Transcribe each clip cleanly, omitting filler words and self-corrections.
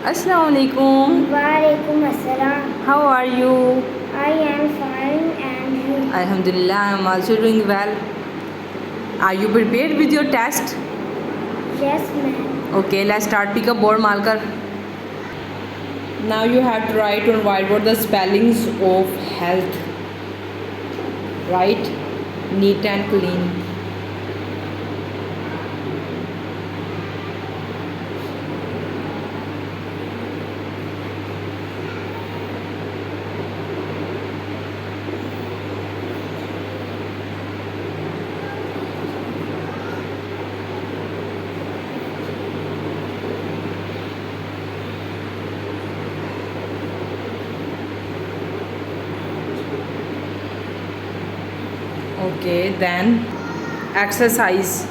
Assalamu alaikum. Walaikum assalam. How are you? I am fine and you? Alhamdulillah, I am also doing well. Are you prepared with your test? Yes, ma'am. Okay, let's start. Pick up board marker. Now you have to write on whiteboard the spellings of health. Write neat and clean. Okay, then exercise.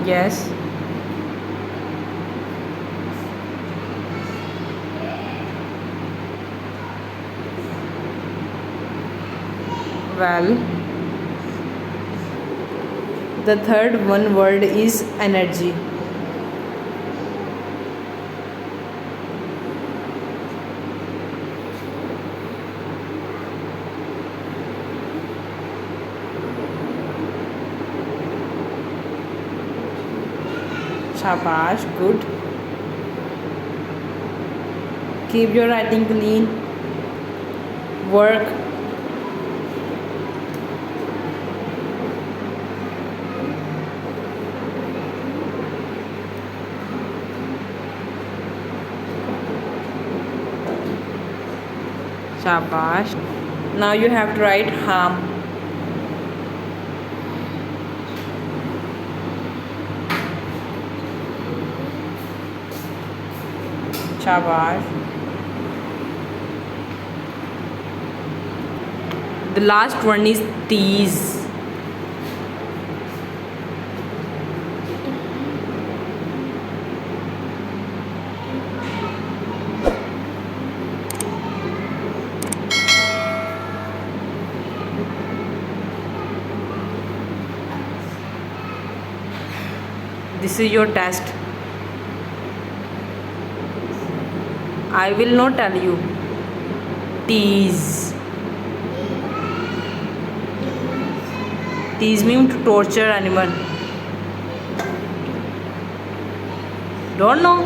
Yes. Well, the third one word is energy. Shabash, good. Keep your writing clean. Work. Shabash. Now you have to write harm. Shabash. The last one is tease. This is your test. I will not tell you. Tease. Tease means to torture animal. Don't know?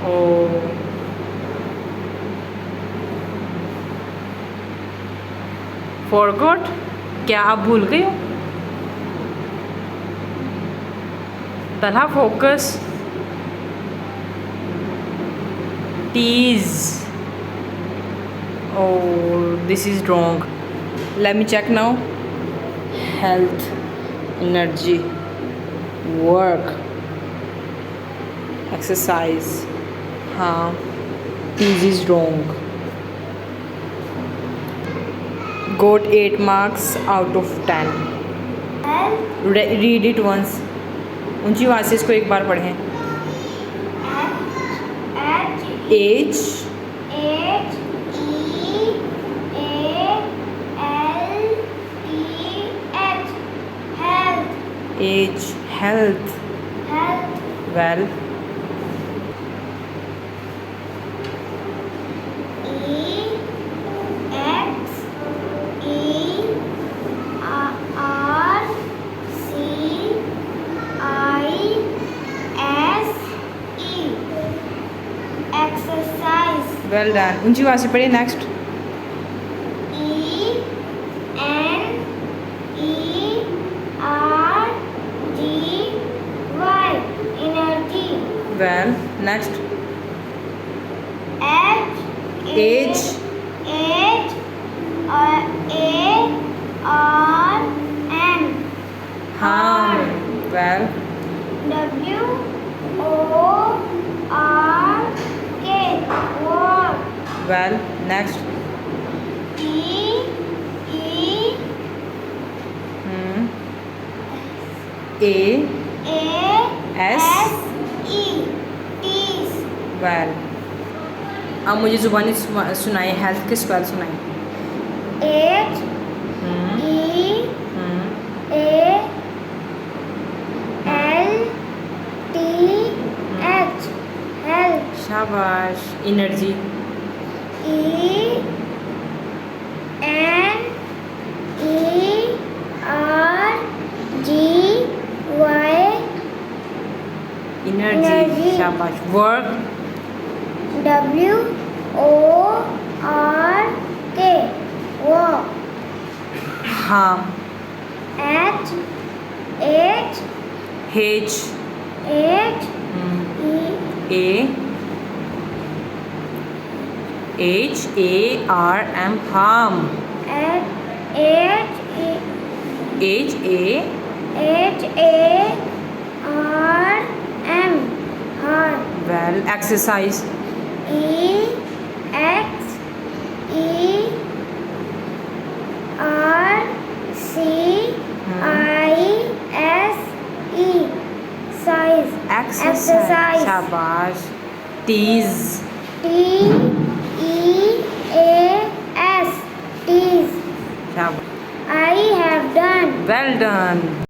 Oh. Forgot? क्या आप भूल गए हो? Talha focus. Tease. Oh, this is wrong. Let me check now. Health, energy, work, exercise. Tease is wrong. Got 8 marks out of 10. Read it once. ऊंची आवाज़ से इसको एक बार पढ़ें. H H health. Well, exercise. well done. ऊंची आवाज़ से पढ़िए. Next. Energy. Well, next. H A-R-M. Harm. Well, W-O-R-K. Work. well, next. A S E. Tease. Well, अब मुझे जुबानी सुनाए, हेल्थ के स्पेल सुनाए। H E A L T H health. शाबाश। Energy. E N E R G Y energy. Energy. शाबाश। Work. W O R K walk. हाँ। H H H H E HARM harm। H E H A R M heart. Well, exercise। E X E R C I S E size. Exercise। शाबाश। Tease। T E A S tease. शाबाश। I have done. Well done।